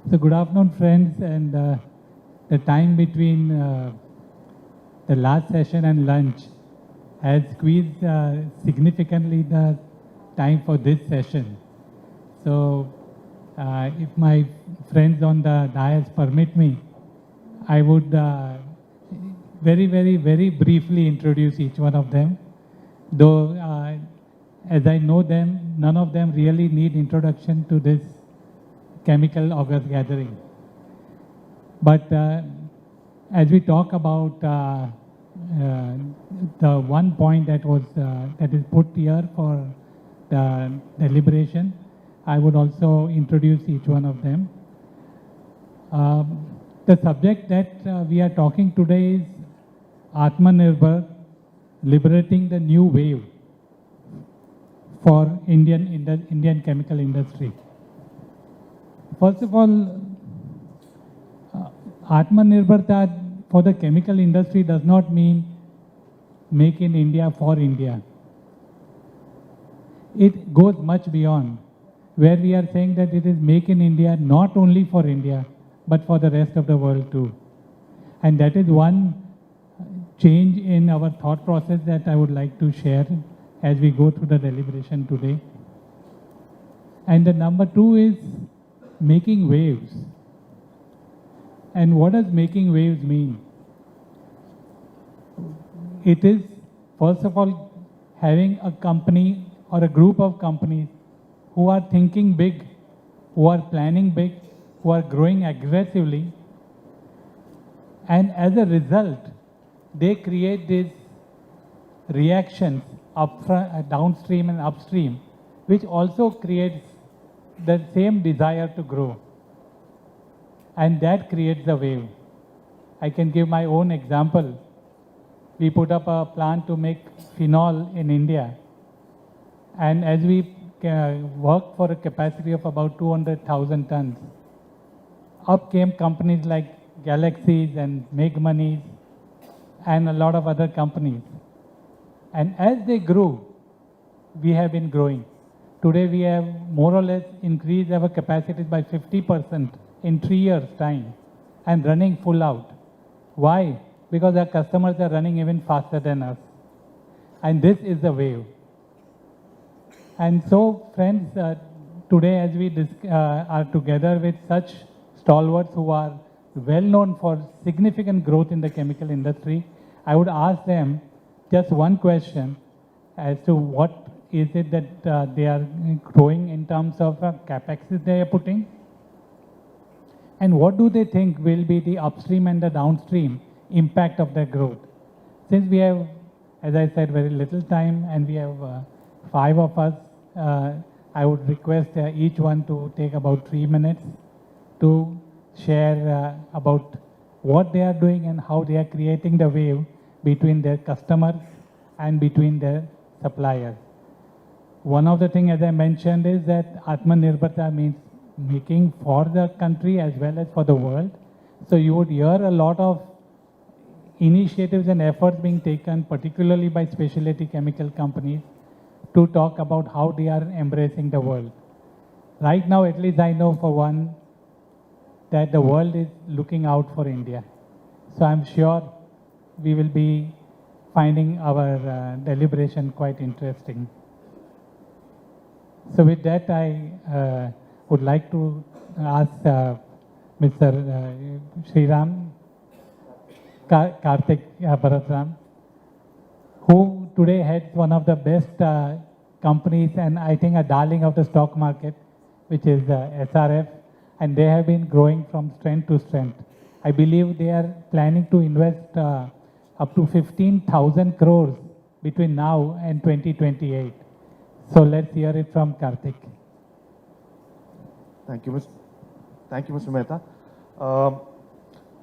So good afternoon, friends, and the time between the last session and lunch has squeezed significantly the time for this session. So if my friends on the dais permit me, I would very briefly introduce each one of them. Though as I know them, none of them really need introduction to this chemical august gathering. But as we talk about the one point that was that is put here for the deliberation, I would also introduce each one of them. The subject that we are talking today is Atmanirbhar, liberating the new wave for Indian chemical industry. First of all, Atmanirbharta for the chemical industry does not mean make in India for India. It goes much beyond, where we are saying that it is make in India not only for India, but for the rest of the world too. And that is one change in our thought process that I would like to share as we go through the deliberation today. And the number two is making waves. And what does making waves mean? It is, first of all, having a company or a group of companies who are thinking big, who are planning big, who are growing aggressively, and as a result, they create these reactions downstream and upstream, which also creates the same desire to grow. And that creates the wave. I can give my own example. We put up a plant to make phenol in India. And as we worked for a capacity of about 200,000 tons, up came companies like Galaxies and Make Monies and a lot of other companies. And as they grew, we have been growing. Today we have more or less increased our capacities by 50% in 3 years' time and running full out. Why? Because our customers are running even faster than us. And this is the wave. And so, friends, today as we are together with such stalwarts who are well known for significant growth in the chemical industry, I would ask them just one question as to what is it that they are growing in terms of capex they are putting, and what do they think will be the upstream and the downstream impact of their growth. Since we have, as I said, very little time and we have 5 of us, I would request each one to take about 3 minutes to share about what they are doing and how they are creating the wave between their customers and between their suppliers. One of the things, as I mentioned, is that Atmanirbharta means making for the country as well as for the world. So you would hear a lot of initiatives and efforts being taken, particularly by specialty chemical companies, to talk about how they are embracing the world. Right now, at least I know for one, that the world is looking out for India. So I'm sure we will be finding our deliberation quite interesting. So with that, I would like to ask Mr. Sriram Karthik Bharatram, who today heads one of the best companies and I think a darling of the stock market, which is SRF, and they have been growing from strength to strength. I believe they are planning to invest up to 15,000 crores between now and 2028. So let's hear it from Karthik. Thank you, Mr. Mehta.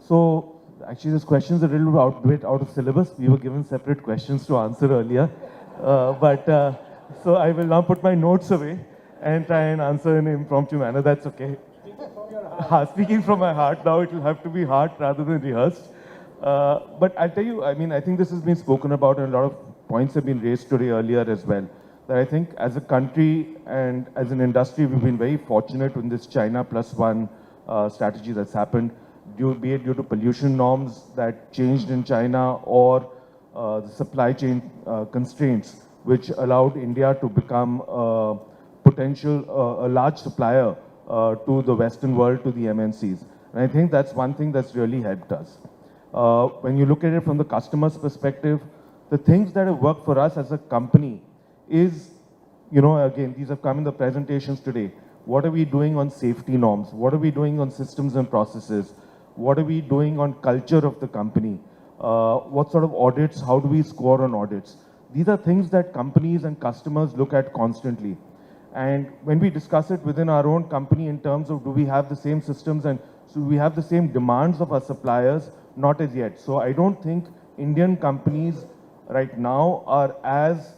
So actually, this question is a little bit out of syllabus. We were given separate questions to answer earlier, so I will now put my notes away and try and answer in an impromptu manner. That's okay. Speaking from my heart now, it will have to be heart rather than rehearsed. But I'll tell you, I mean, I think this has been spoken about and a lot of points have been raised today earlier as well. That I think as a country and as an industry, we've been very fortunate in this China plus one strategy that's happened, be it due to pollution norms that changed in China or the supply chain constraints, which allowed India to become a large supplier to the Western world, to the MNCs. And I think that's one thing that's really helped us. When you look at it from the customer's perspective, the things that have worked for us as a company is, again, these have come in the presentations today. What are we doing on safety norms? What are we doing on systems and processes? What are we doing on culture of the company? What sort of audits? How do we score on audits? These are things that companies and customers look at constantly. And when we discuss it within our own company in terms of do we have the same systems and do we have the same demands of our suppliers, not as yet. So I don't think Indian companies right now are as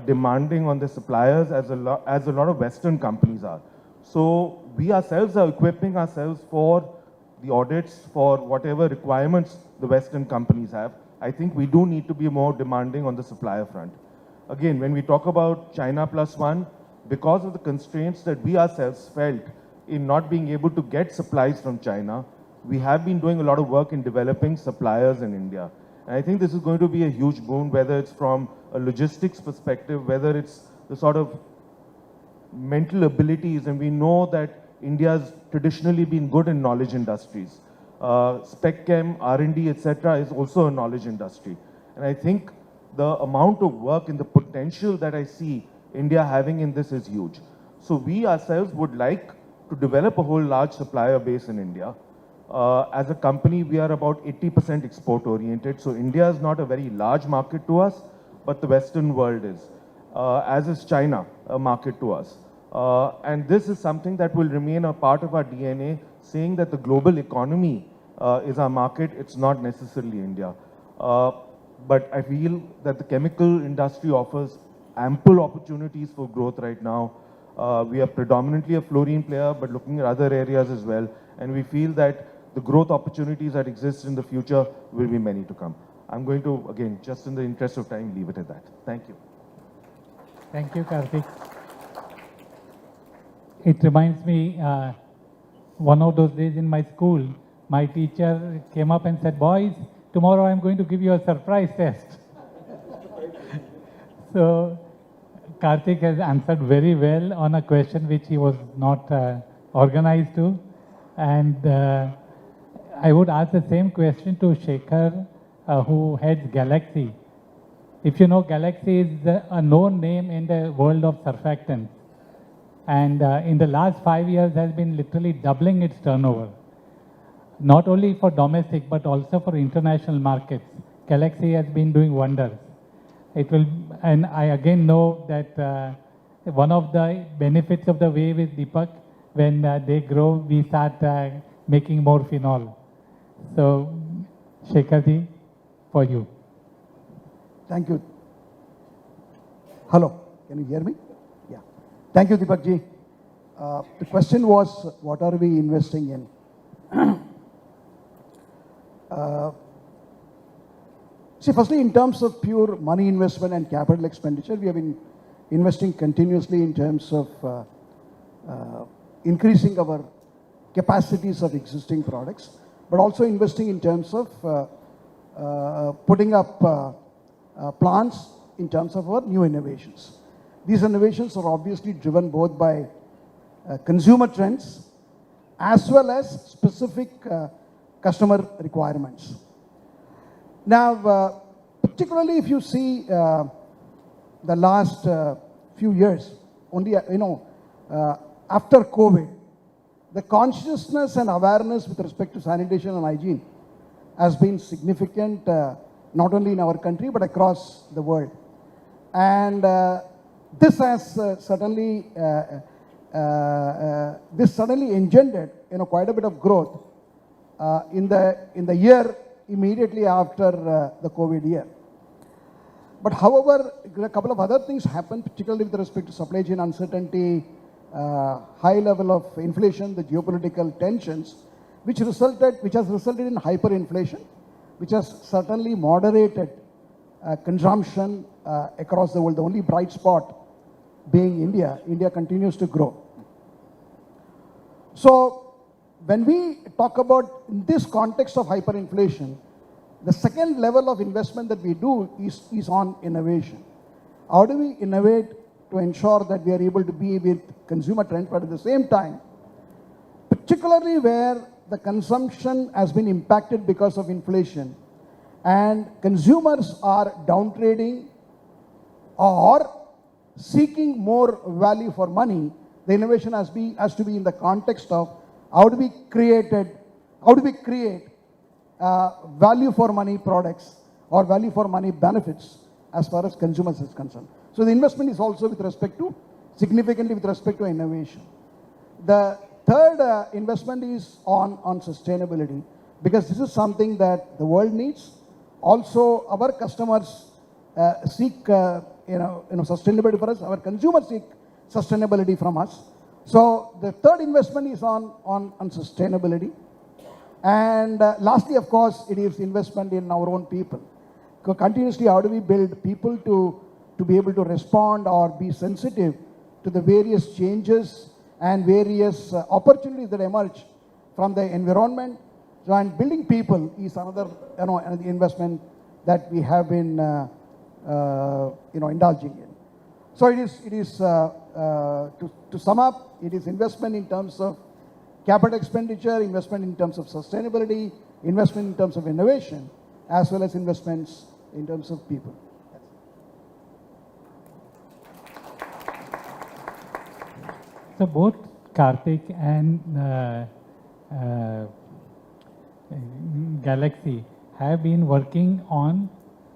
demanding on the suppliers as a lot of Western companies are. So we ourselves are equipping ourselves for the audits, for whatever requirements the Western companies have. I think we do need to be more demanding on the supplier front. Again, when we talk about China plus one, because of the constraints that we ourselves felt in not being able to get supplies from China, we have been doing a lot of work in developing suppliers in India. And I think this is going to be a huge boon, whether it's from a logistics perspective, whether it's the sort of mental abilities, and we know that India's traditionally been good in knowledge industries. Spec Chem, R&D, etc. is also a knowledge industry. And I think the amount of work and the potential that I see India having in this is huge. So we ourselves would like to develop a whole large supplier base in India. As a company, we are about 80% export oriented. So India is not a very large market to us, but the Western world is. As is China, a market to us. And this is something that will remain a part of our DNA, saying that the global economy is our market, it's not necessarily India. But I feel that the chemical industry offers ample opportunities for growth right now. We are predominantly a fluorine player, but looking at other areas as well. And we feel that the growth opportunities that exist in the future will be many to come. I'm going to, again, just in the interest of time, leave it at that. Thank you. Thank you, Karthik. It reminds me, one of those days in my school, my teacher came up and said, boys, tomorrow I'm going to give you a surprise test. So Karthik has answered very well on a question which he was not organized to. And I would ask the same question to Shekhar, who heads Galaxy. If you know, Galaxy is a known name in the world of surfactants. And in the last 5 years has been literally doubling its turnover. Not only for domestic, but also for international markets. Galaxy has been doing wonders. It will, and I again know that one of the benefits of the wave is Deepak. When they grow, we start making more phenol. So, Shekharji, for you. Thank you. Hello, can you hear me? Yeah. Thank you, Deepak ji. The question was, what are we investing in? See, firstly, in terms of pure money investment and capital expenditure, we have been investing continuously in terms of increasing our capacities of existing products, but also investing in terms of putting up plants in terms of our new innovations. These innovations are obviously driven both by consumer trends as well as specific customer requirements. Now, particularly if you see the last few years, only, after COVID, the consciousness and awareness with respect to sanitation and hygiene has been significant, not only in our country, but across the world. And this has certainly engendered, quite a bit of growth in the year immediately after the COVID year. But however, a couple of other things happened, particularly with respect to supply chain uncertainty, high level of inflation, the geopolitical tensions, which has resulted in hyperinflation, which has certainly moderated consumption across the world. The only bright spot being India. India continues to grow. So when we talk about in this context of hyperinflation, the second level of investment that we do is on innovation. How do we innovate to ensure that we are able to be with consumer trends, but at the same time, particularly where the consumption has been impacted because of inflation and consumers are downtrading or seeking more value for money, the innovation has to be in the context of how do we create value for money products or value for money benefits as far as consumers is concerned. So the investment is also significantly with respect to innovation. The third investment is on sustainability, because this is something that the world needs. Also, our customers seek sustainability for us. Our consumers seek sustainability from us. So the third investment is on sustainability. And lastly, of course, it is investment in our own people. Continuously, how do we build people to be able to respond or be sensitive to the various changes and various opportunities that emerge from the environment. So, and building people is another investment that we have been indulging in. So it is to sum up, it is investment in terms of capital expenditure, investment in terms of sustainability, investment in terms of innovation, as well as investments in terms of people. So both Karthik and Galaxy have been working on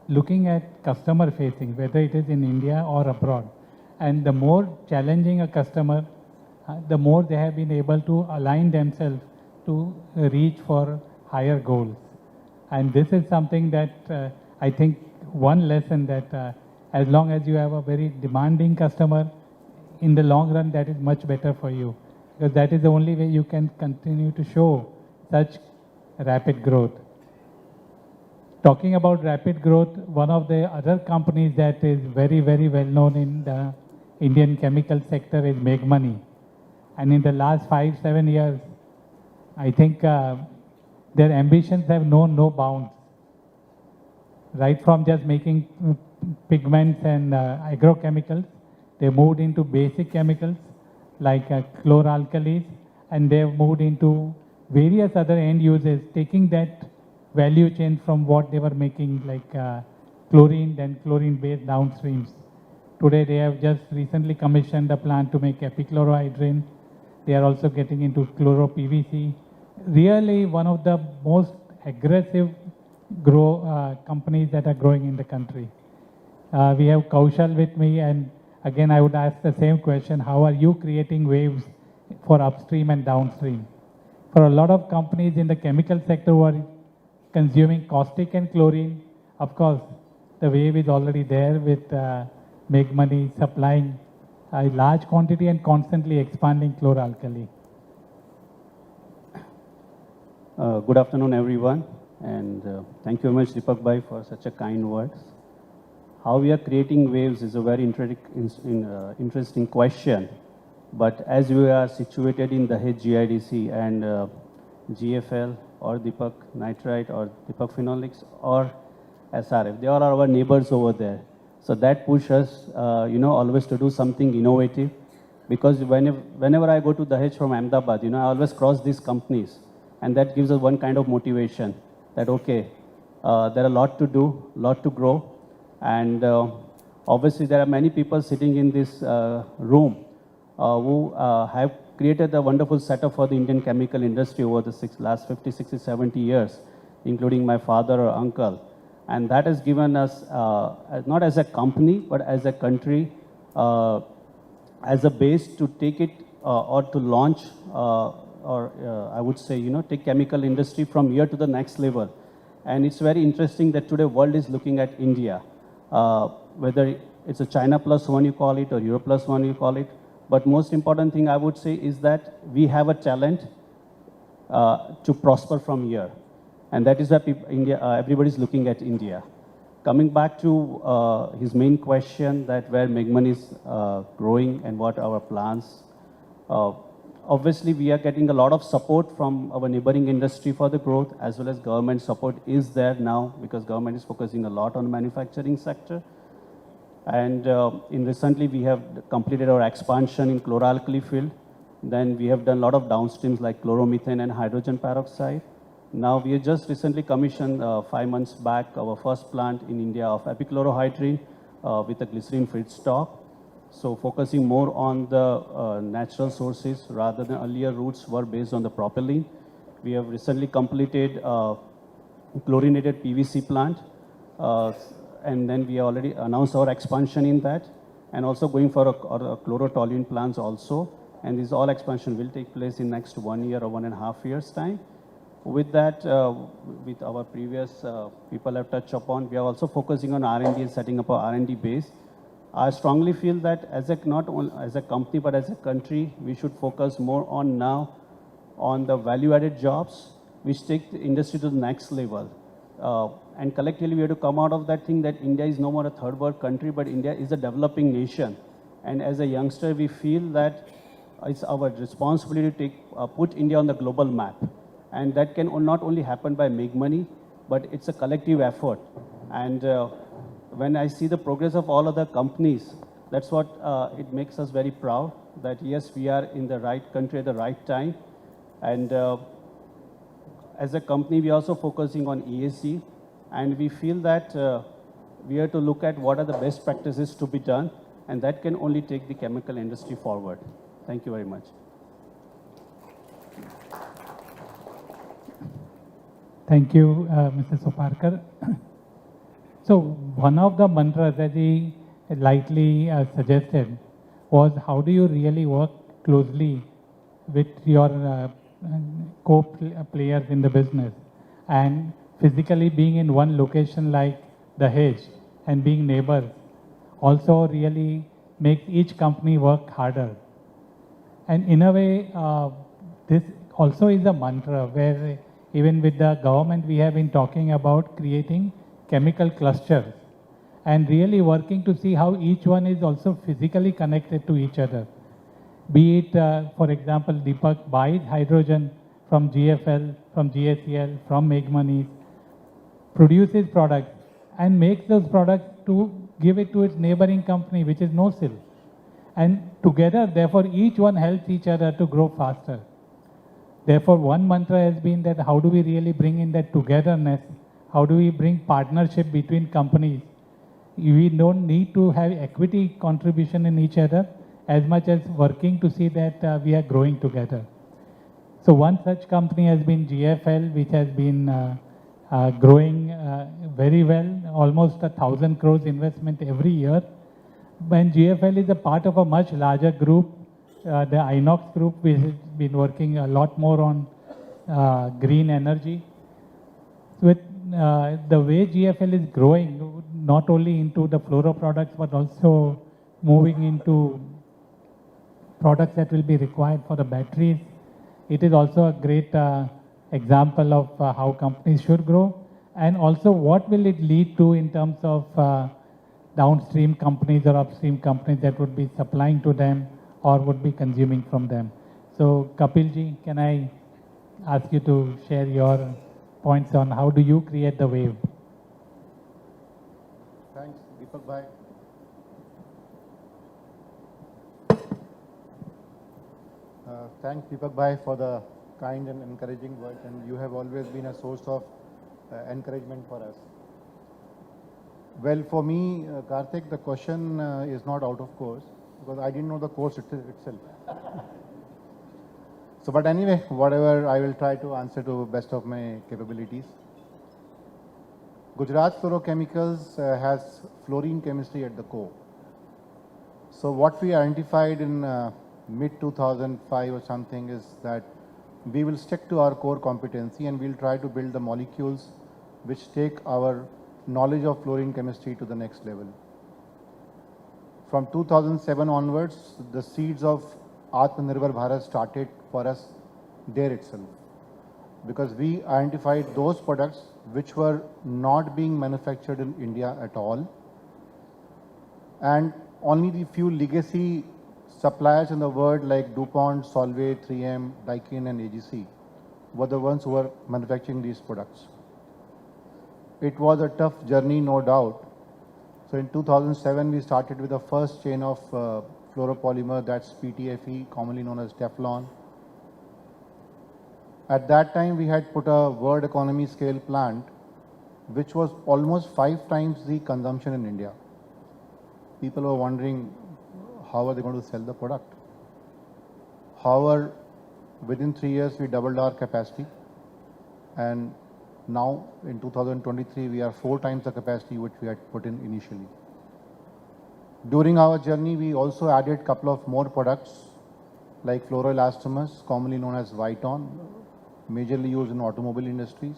looking at customer facing, whether it is in India or abroad. And the more challenging a customer, the more they have been able to align themselves to reach for higher goals. And this is something that I think one lesson that as long as you have a very demanding customer, in the long run that is much better for you, because that is the only way you can continue to show such rapid growth. Talking about rapid growth, one of the other companies that is very, very well known in the Indian chemical sector is Make Money. And in the last 5-7 years, I think their ambitions have known no bounds. Right from just making pigments and agrochemicals, they moved into basic chemicals like chloralkalis, and they have moved into various other end uses, taking that value chain from what they were making, like chlorine, then chlorine-based downstreams. Today, they have just recently commissioned a plant to make epichlorohydrin. They are also getting into chloro-PVC. Really, one of the most aggressive companies that are growing in the country. We have Kaushal with me, and again, I would ask the same question: how are you creating waves for upstream and downstream? For a lot of companies in the chemical sector who are consuming caustic and chlorine, of course, the wave is already there with Make Money supplying a large quantity and constantly expanding chloralkali. Good afternoon, everyone, and thank you very much, Deepak Bhai, for such a kind words. How we are creating waves is a very interesting question. But as we are situated in the GIDC and GFL or Deepak Nitrite or Deepak Phenolics or SRF, they are our neighbors over there. So that pushes us, always to do something innovative. Because whenever I go to Dahej from Ahmedabad, I always cross these companies. And that gives us one kind of motivation that, okay, there are a lot to do, lot to grow. And obviously, there are many people sitting in this room who have created a wonderful setup for the Indian chemical industry over the last 50, 60, 70 years, including my father or uncle. And that has given us, not as a company, but as a country, as a base to take it or to launch, I would say, take chemical industry from here to the next level. And it's very interesting that today world is looking at India. Whether it's a China plus one you call it or Europe plus one you call it. But most important thing I would say is that we have a talent to prosper from here. And that is why everybody is looking at India. Coming back to his main question that where Make Money is growing and what our plans. Obviously, we are getting a lot of support from our neighboring industry for the growth, as well as government support is there now because government is focusing a lot on manufacturing sector. And in recently, we have completed our expansion in chlor-alkali field. Then we have done a lot of downstreams like chloromethane and hydrogen peroxide. Now we have just recently commissioned 5 months back our first plant in India of epichlorohydrin with a glycerin feedstock. So focusing more on the natural sources rather than earlier routes were based on the propylene. We have recently completed chlorinated PVC plant. And then we already announced our expansion in that, and also going for a chlorotoluene plants also. And this all expansion will take place in next 1 year or 1.5 years time. With that, with our previous people have touched upon, we are also focusing on R&D and setting up our R&D base. I strongly feel that as a, not only as a company, but as a country, we should focus more on now on the value-added jobs, which take the industry to the next level. And collectively, we have to come out of that thing that India is no more a third world country, but India is a developing nation. And as a youngster, we feel that it's our responsibility to take, put India on the global map. And that can not only happen by make money, but it's a collective effort. And when I see the progress of all other companies, that's what it makes us very proud that yes, we are in the right country at the right time. And as a company, we are also focusing on ESG. And we feel that we have to look at what are the best practices to be done, and that can only take the chemical industry forward. Thank you very much. Thank you, Mr. Soparkar. So one of the mantras that he lightly suggested was how do you really work closely with your co-players in the business, and physically being in one location like the Dahej and being neighbors also really makes each company work harder. And in a way, this also is a mantra where even with the government we have been talking about creating chemical clusters and really working to see how each one is also physically connected to each other. Be it, for example, Deepak buys hydrogen from GFL, from GACL, from Megmanis, produces products and makes those products to give it to its neighboring company, which is NoSil. And together, therefore, each one helps each other to grow faster. Therefore, one mantra has been that how do we really bring in that togetherness? How do we bring partnership between companies? We don't need to have equity contribution in each other as much as working to see that we are growing together. So one such company has been GFL, which has been growing very well, almost 1,000 crores investment every year. When GFL is a part of a much larger group, the Inox group, which has been working a lot more on green energy. With the way GFL is growing, not only into the fluoro products, but also moving into products that will be required for the batteries. It is also a great example of how companies should grow, and also what will it lead to in terms of downstream companies or upstream companies that would be supplying to them or would be consuming from them. So Kapilji, can I ask you to share your points on how do you create the wave? Thanks, Deepak Bhai. Thanks, Deepak Bhai, for the kind and encouraging words, and you have always been a source of encouragement for us. Well, for me, Karthik, the question is not out of course, because I didn't know the course itself. So, but anyway, whatever, I will try to answer to best of my capabilities. Gujarat Fluorochemicals has fluorine chemistry at the core. So what we identified in mid-2005 or something is that we will stick to our core competency and we'll try to build the molecules which take our knowledge of fluorine chemistry to the next level. From 2007 onwards, the seeds of Atmanirbhar Bharat started for us there itself, because we identified those products which were not being manufactured in India at all, and only the few legacy suppliers in the world like DuPont, Solvay, 3M, Daikin and AGC were the ones who were manufacturing these products. It was a tough journey, no doubt. So in 2007, we started with the first chain of fluoropolymer, that's PTFE, commonly known as Teflon. At that time, we had put a world economy scale plant, which was almost 5 times the consumption in India. People were wondering, how are they going to sell the product? However, within 3 years, we doubled our capacity. And now, in 2023, we are 4 times the capacity which we had put in initially. During our journey, we also added a couple of more products like fluoroelastomers, commonly known as Viton, majorly used in automobile industries,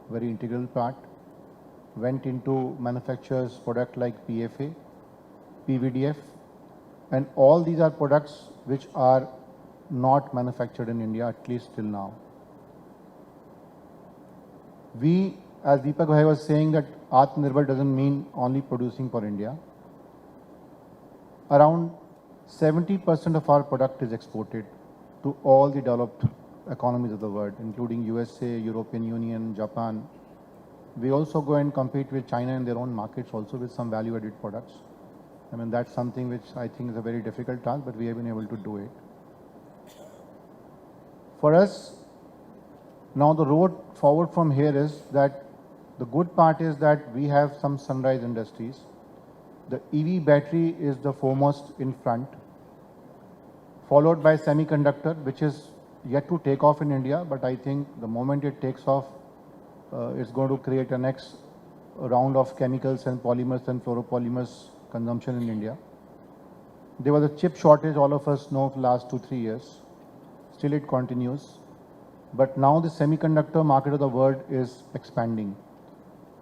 very integral part. Went into manufacturers product like PFA, PVDF, and all these are products which are not manufactured in India, at least till now. We, as Deepak Bhai was saying, that Atmanirbhar doesn't mean only producing for India. Around 70% of our product is exported to all the developed economies of the world, including USA, European Union, Japan. We also go and compete with China in their own markets also with some value-added products. I mean, that's something which I think is a very difficult task, but we have been able to do it. For us, now the road forward from here is that the good part is that we have some sunrise industries. The EV battery is the foremost in front, followed by semiconductor, which is yet to take off in India, but I think the moment it takes off, it's going to create a next round of chemicals and polymers and fluoropolymers consumption in India. There was a chip shortage, all of us know, for the last 2-3 years. Still it continues. But now the semiconductor market of the world is expanding.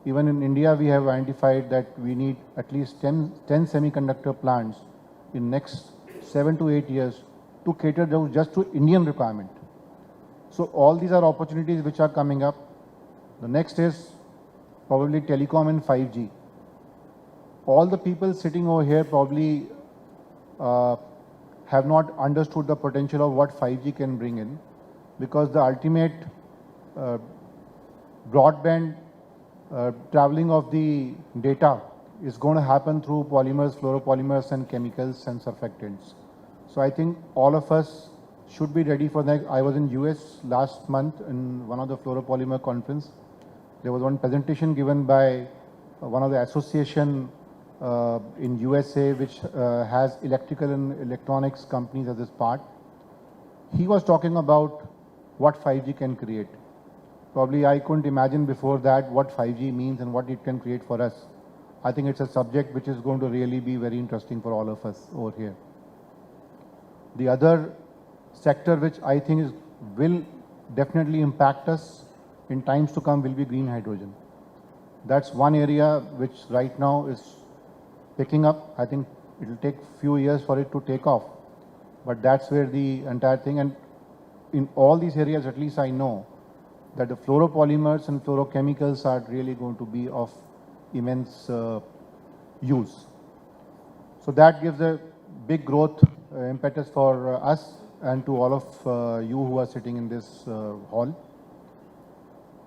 Even in India, we have identified that we need at least 10 semiconductor plants in next 7 to 8 years to cater just to Indian requirement. So all these are opportunities which are coming up. The next is probably telecom and 5G. All the people sitting over here probably have not understood the potential of what 5G can bring in, because the ultimate broadband traveling of the data is going to happen through polymers, fluoropolymers and chemicals and surfactants. So I think all of us should be ready for that. I was in US last month in one of the fluoropolymer conference. There was one presentation given by one of the association in USA which has electrical and electronics companies as its part. He was talking about what 5G can create. Probably I couldn't imagine before that what 5G means and what it can create for us. I think it's a subject which is going to really be very interesting for all of us over here. The other sector which I think will definitely impact us in times to come will be green hydrogen. That's one area which right now is picking up. I think it will take few years for it to take off. But that's where the entire thing, and in all these areas, at least I know that the fluoropolymers and fluorochemicals are really going to be of immense use. So that gives a big growth impetus for us and to all of you who are sitting in this hall.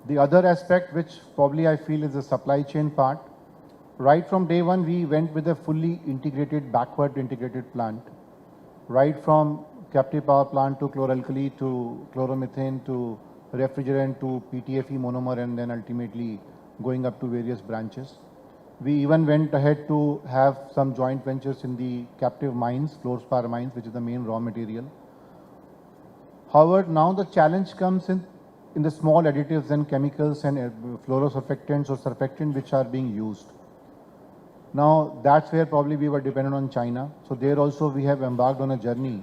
The other aspect which probably I feel is the supply chain part. Right from day one, we went with a fully integrated, backward integrated plant. Right from captive power plant to chloralkali to chloromethane to refrigerant to PTFE monomer and then ultimately going up to various branches. We even went ahead to have some joint ventures in the captive mines, fluorspar mines, which is the main raw material. However, now the challenge comes in the small additives and chemicals and fluorosurfactants or surfactants which are being used. Now that's where probably we were dependent on China. So there also we have embarked on a journey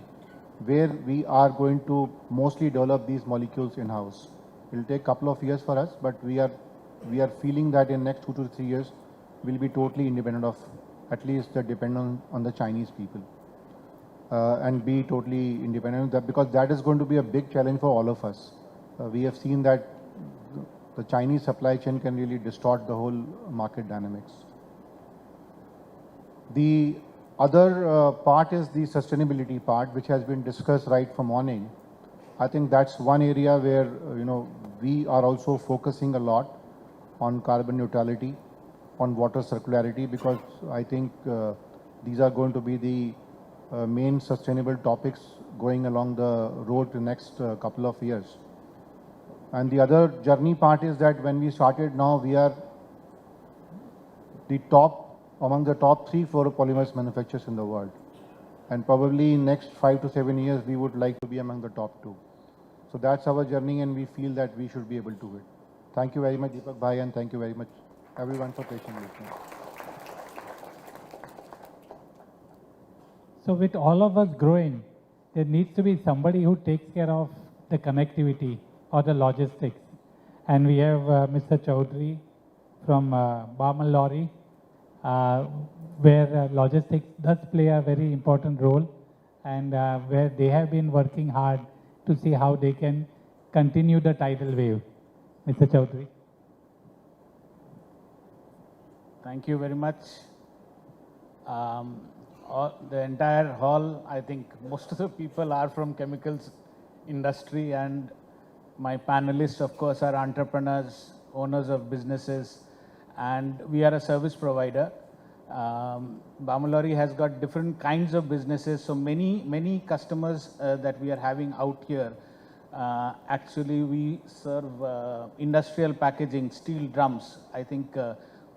where we are going to mostly develop these molecules in-house. It will take a couple of years for us, but we are feeling that in next 2 to 3 years, we'll be totally independent of, at least dependent on the Chinese people. And be totally independent, because that is going to be a big challenge for all of us. We have seen that the Chinese supply chain can really distort the whole market dynamics. The Other part is the sustainability part, which has been discussed right from morning. I think that's one area where, we are also focusing a lot on carbon neutrality, on water circularity, because I think these are going to be the main sustainable topics going along the road to next couple of years. And the other journey part is that when we started, now we are among the top 3 fluoropolymers manufacturers in the world. And probably in next 5 to 7 years, we would like to be among the top 2. So that's our journey, and we feel that we should be able to do it. Thank you very much, Deepak Bhai, and thank you very much, everyone, for patiently listening. So with all of us growing, there needs to be somebody who takes care of the connectivity or the logistics. And we have Mr. Chaudhary from Bamal where logistics does play a very important role, and where they have been working hard to see how they can continue the tidal wave. Mr. Chaudhary. Thank you very much. The entire hall, I think most of the people are from chemicals industry, and my panelists, of course, are entrepreneurs, owners of businesses, and we are a service provider. Bamalori has got different kinds of businesses, so many customers that we are having out here. Actually, we serve industrial packaging, steel drums. I think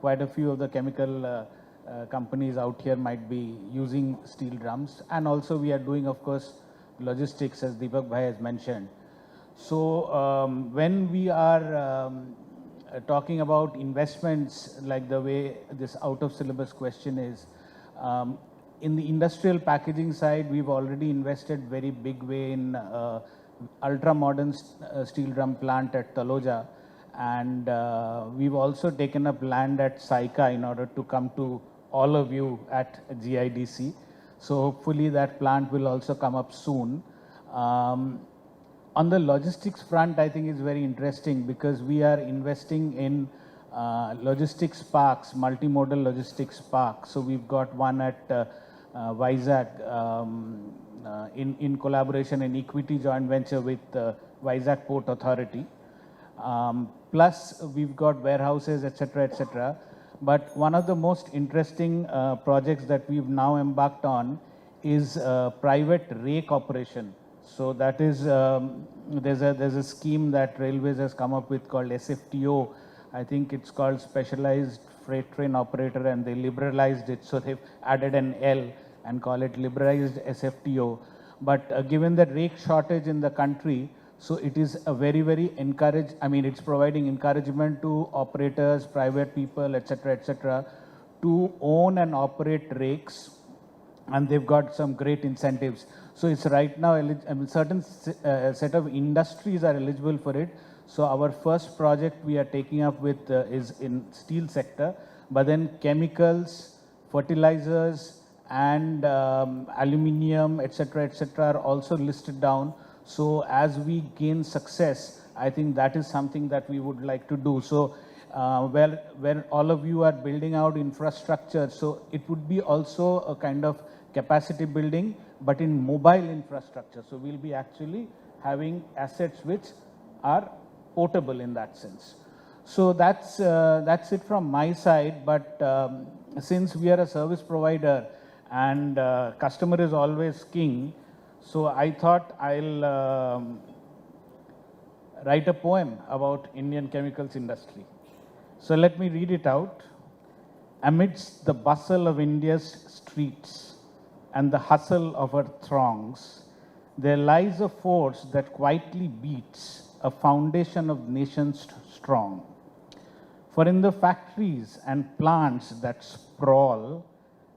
quite a few of the chemical companies out here might be using steel drums. And also we are doing, of course, logistics, as Deepak Bhai has mentioned. So when we are talking about investments, like the way this out of syllabus question is, in the industrial packaging side, we've already invested very big way in ultra modern steel drum plant at Taloja, and we've also taken up land at Saika in order to come to all of you at GIDC. So hopefully that plant will also come up soon. On the logistics front, I think it's very interesting because we are investing in logistics parks, multimodal logistics parks. So we've got one at Vizag in collaboration and equity joint venture with Vizag Port Authority. Plus we've got warehouses, etc., etc. But one of the most interesting projects that we've now embarked on is private rake operation. So that is, there's a scheme that Railways has come up with called SFTO. I think it's called Specialized Freight Train Operator, and they liberalized it. So they've added an L and call it liberalized SFTO. But given the rake shortage in the country, so it is a very it's providing encouragement to operators, private people, etc., to own and operate rakes, and they've got some great incentives. So it's right now, certain set of industries are eligible for it. So our first project we are taking up with is in steel sector, but then chemicals, fertilizers, and aluminium, etc., are also listed down. So as we gain success, I think that is something that we would like to do. So when all of you are building out infrastructure, so it would be also a kind of capacity building, but in mobile infrastructure. So we'll be actually having assets which are portable in that sense. So that's it from my side. But since we are a service provider and customer is always king, so I thought I'll write a poem about Indian chemicals industry. So let me read it out. Amidst the bustle of India's streets and the hustle of her throngs, there lies a force that quietly beats a foundation of nations strong. For in the factories and plants that sprawl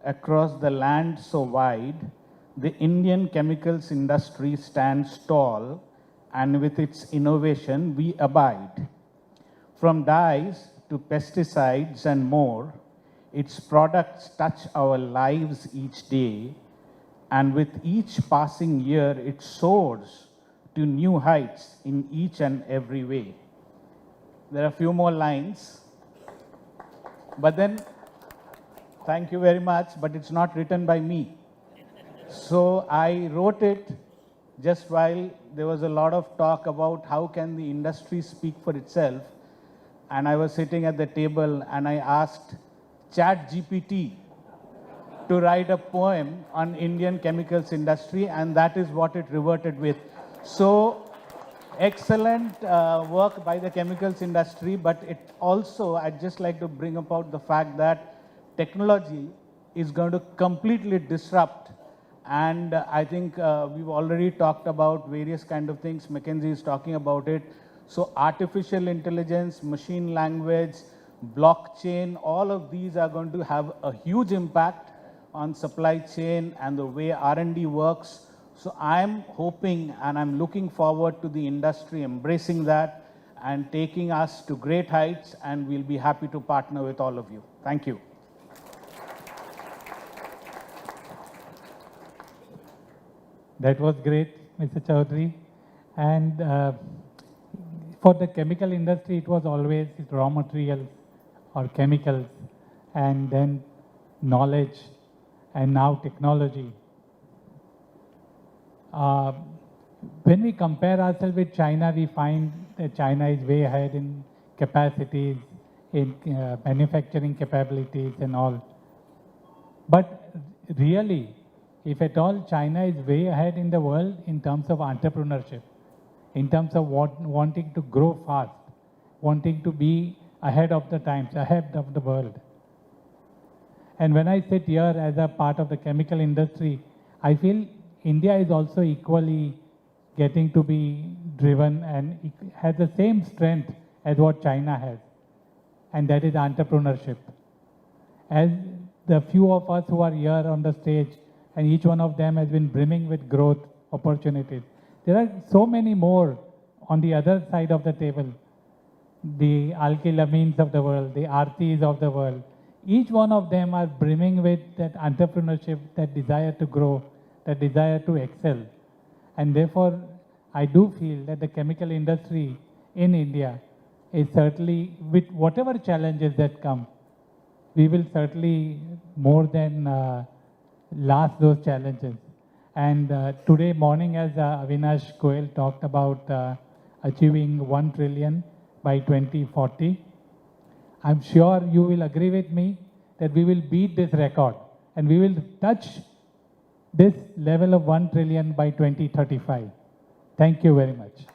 across the land so wide, the Indian chemicals industry stands tall, and with its innovation we abide. From dyes to pesticides and more, its products touch our lives each day, and with each passing year it soars to new heights in each and every way. There are a few more lines, but then Thank you very much, but it's not written by me. So I wrote it just while there was a lot of talk about how can the industry speak for itself. And I was sitting at the table and I asked ChatGPT to write a poem on Indian chemicals industry, and that is what it reverted with. So excellent work by the chemicals industry, but it also, I'd just like to bring about the fact that technology is going to completely disrupt. And I think we've already talked about various kind of things. McKinsey is talking about it. So artificial intelligence, machine language, blockchain, all of these are going to have a huge impact on supply chain and the way R&D works. So I'm hoping and I'm looking forward to the industry embracing that and taking us to great heights, and we'll be happy to partner with all of you. Thank you. That was great, Mr. Chaudhary. And for the chemical industry, it was always raw materials or chemicals, and then knowledge, and now technology. When we compare ourselves with China, we find that China is way ahead in capacities, in manufacturing capabilities and all. But really, if at all, China is way ahead in the world in terms of entrepreneurship, in terms of wanting to grow fast, wanting to be ahead of the times, ahead of the world. And when I sit here as a part of the chemical industry, I feel India is also equally getting to be driven and has the same strength as what China has, and that is entrepreneurship. As the few of us who are here on the stage, and each one of them has been brimming with growth opportunities. There are so many more on the other side of the table. The Alkylamines of the world, the Aartis of the world. Each one of them are brimming with that entrepreneurship, that desire to grow, that desire to excel. And therefore, I do feel that the chemical industry in India is certainly, with whatever challenges that come, we will certainly more than last those challenges. And today morning, as Avinash Goyal talked about achieving 1 trillion by 2040, I'm sure you will agree with me that we will beat this record and we will touch this level of 1 trillion by 2035. Thank you very much.